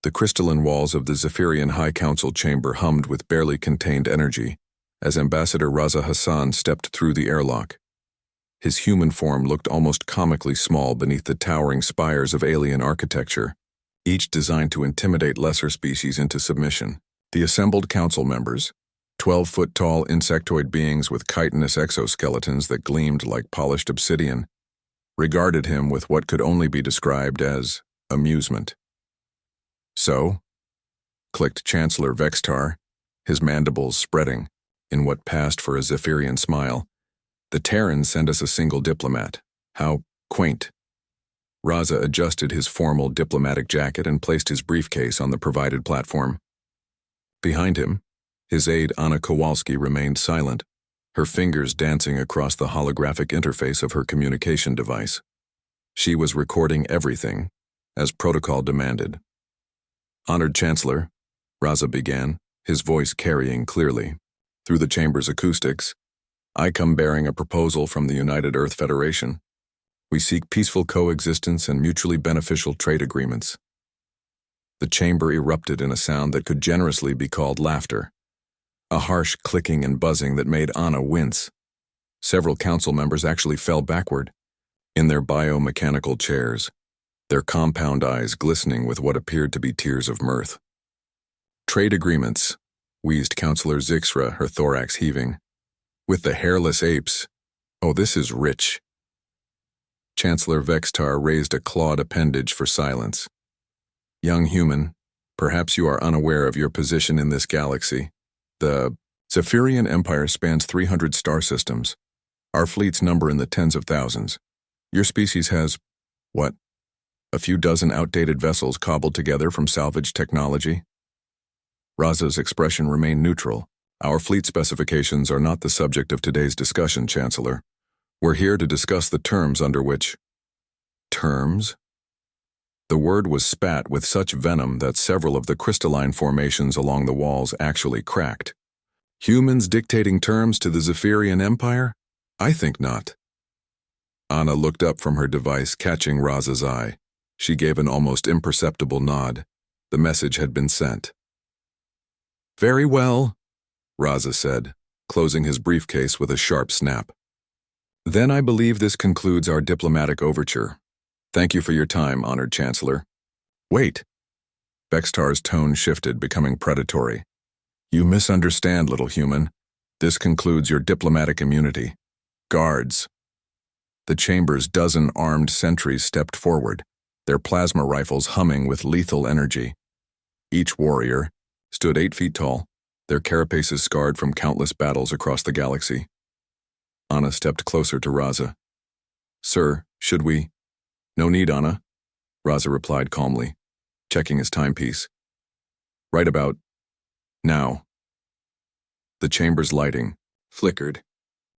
The crystalline walls of the Zephyrian High Council chamber hummed with barely contained energy as Ambassador Raza Hassan stepped through the airlock. His human form looked almost comically small beneath the towering spires of alien architecture, each designed to intimidate lesser species into submission. The assembled council members, 12-foot-tall insectoid beings with chitinous exoskeletons that gleamed like polished obsidian, regarded him with what could only be described as amusement. "So?" clicked Chancellor Vextar, his mandibles spreading in what passed for a Zephyrian smile. "The Terrans send us a single diplomat. How quaint." Raza adjusted his formal diplomatic jacket and placed his briefcase on the provided platform. Behind him, his aide Anna Kowalski remained silent, her fingers dancing across the holographic interface of her communication device. She was recording everything, as protocol demanded. "Honored Chancellor," Raza began, his voice carrying clearly through the chamber's acoustics, "I come bearing a proposal from the United Earth Federation. We seek peaceful coexistence and mutually beneficial trade agreements." The chamber erupted in a sound that could generously be called laughter, a harsh clicking and buzzing that made Anna wince. Several council members actually fell backward in their biomechanical chairs, their compound eyes glistening with what appeared to be tears of mirth. "Trade agreements," wheezed Councillor Zixra, her thorax heaving. "With the hairless apes. Oh, this is rich." Chancellor Vextar raised a clawed appendage for silence. "Young human, perhaps you are unaware of your position in this galaxy. The Zephyrian Empire spans 300 star systems. Our fleets number in the tens of thousands. Your species has, what, a few dozen outdated vessels cobbled together from salvaged technology?" Raza's expression remained neutral. "Our fleet specifications are not the subject of today's discussion, Chancellor. We're here to discuss the terms under which—" "Terms?" The word was spat with such venom that several of the crystalline formations along the walls actually cracked. "Humans dictating terms to the Zephyrian Empire? I think not." Anna looked up from her device, catching Raza's eye. She gave an almost imperceptible nod. The message had been sent. "Very well," Raza said, closing his briefcase with a sharp snap. "Then I believe this concludes our diplomatic overture. Thank you for your time, honored Chancellor." "Wait." Vextar's tone shifted, becoming predatory. "You misunderstand, little human. This concludes your diplomatic immunity. Guards." The chamber's dozen armed sentries stepped forward, their plasma rifles humming with lethal energy. Each warrior stood 8 feet tall, their carapaces scarred from countless battles across the galaxy. Anna stepped closer to Raza. "Sir, should we—" "No need, Anna," Raza replied calmly, checking his timepiece. "Right about now." The chamber's lighting flickered.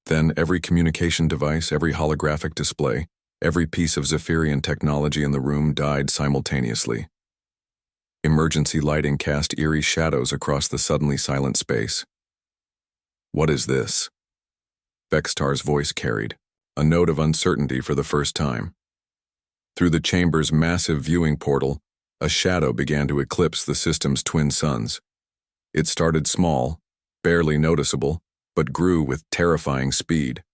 Then every communication device, every holographic display, every piece of Zephyrian technology in the room died simultaneously. Emergency lighting cast eerie shadows across the suddenly silent space. "What is this?" Vextar's voice carried, a note of uncertainty for the first time. Through the chamber's massive viewing portal, a shadow began to eclipse the system's twin suns. It started small, barely noticeable, but grew with terrifying speed.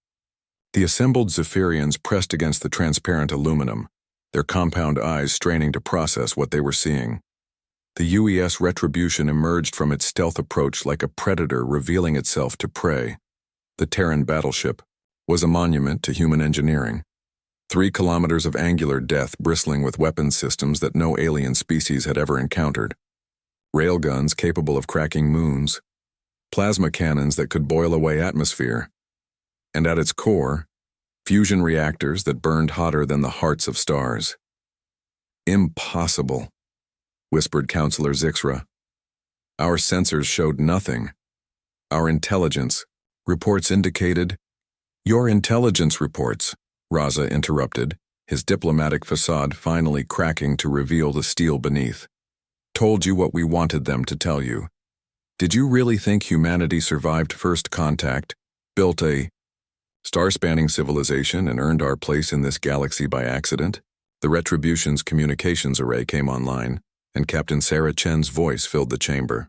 The assembled Zephyrians pressed against the transparent aluminum, their compound eyes straining to process what they were seeing. The UES Retribution emerged from its stealth approach like a predator revealing itself to prey. The Terran Battleship was a monument to human engineering. 3 kilometers of angular death bristling with weapons systems that no alien species had ever encountered. Railguns capable of cracking moons. Plasma cannons that could boil away atmosphere. And at its core, fusion reactors that burned hotter than the hearts of stars. "Impossible," whispered Councillor Zixra. "Our sensors showed nothing. Our intelligence reports indicated—" "Your intelligence reports," Raza interrupted, his diplomatic facade finally cracking to reveal the steel beneath. "Told you what we wanted them to tell you. Did you really think humanity survived first contact, built a star-spanning civilization, and earned our place in this galaxy by accident? The Retribution's communications array came online, and Captain Sarah Chen's voice filled the chamber.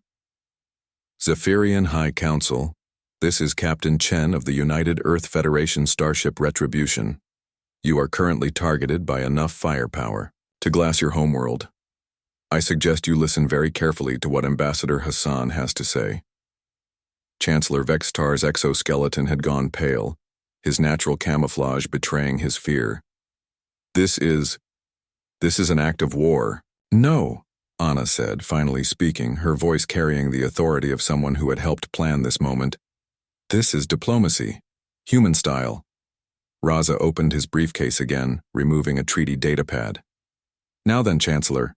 Zephyrian High Council, this is Captain Chen of the United Earth Federation starship Retribution. You are currently targeted by enough firepower to glass your homeworld. I suggest you listen very carefully to what Ambassador Hassan has to say. Chancellor Vextar's exoskeleton had gone pale, his natural camouflage betraying his fear. This is an act of war. No, Anna said, finally speaking, her voice carrying the authority of someone who had helped plan this moment. This is diplomacy, human style. Raza opened his briefcase again, removing a treaty datapad. Now then, Chancellor,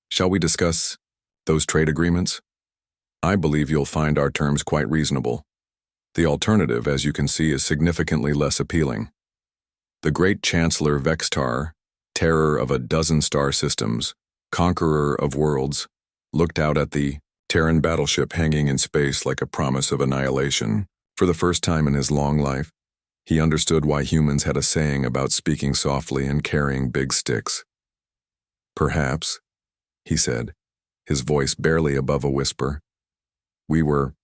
shall we discuss those trade agreements? I believe you'll find our terms quite reasonable. The alternative, as you can see, is significantly less appealing. The great Chancellor Vextar, terror of a dozen star systems, conqueror of worlds, looked out at the Terran Battleship hanging in space like a promise of annihilation. For the first time in his long life, he understood why humans had a saying about speaking softly and carrying big sticks. Perhaps, he said, his voice barely above a whisper, we were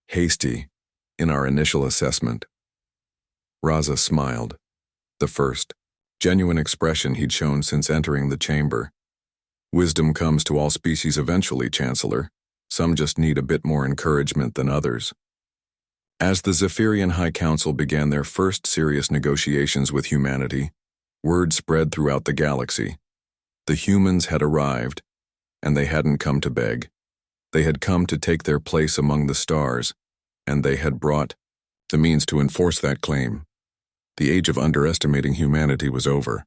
hasty in our initial assessment. Raza smiled, the first genuine expression he'd shown since entering the chamber. Wisdom comes to all species eventually, Chancellor. Some just need a bit more encouragement than others. As the Zephyrian High Council began their first serious negotiations with humanity, word spread throughout the galaxy. The humans had arrived, and they hadn't come to beg. They had come to take their place among the stars, and they had brought the means to enforce that claim. The age of underestimating humanity was over.